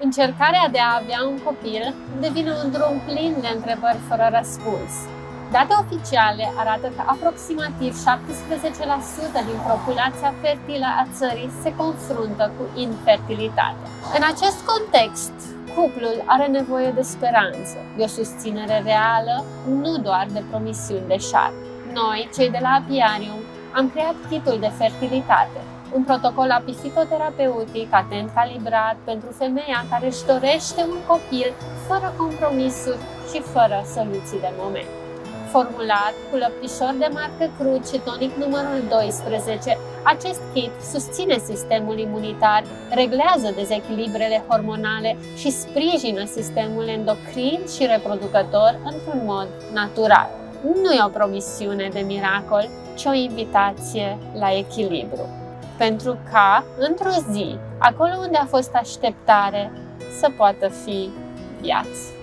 Încercarea de a avea un copil devine un drum plin de întrebări fără răspuns. Date oficiale arată că aproximativ 17% din populația fertilă a țării se confruntă cu infertilitate. În acest context, cuplul are nevoie de speranță, de o susținere reală, nu doar de promisiuni de șarpe. Noi, cei de la Apiarium, am creat kitul de fertilitate, un protocol apifitoterapeutic atent calibrat pentru femeia care își dorește un copil fără compromisuri și fără soluții de moment. Formulat cu lăptișor de marcă Cruci și tonic numărul 12, acest kit susține sistemul imunitar, reglează dezechilibrele hormonale și sprijină sistemul endocrin și reproducător într-un mod natural. Nu e o promisiune de miracol, ci o invitație la echilibru. Pentru ca, într-o zi, acolo unde a fost așteptare, să poată fi viață.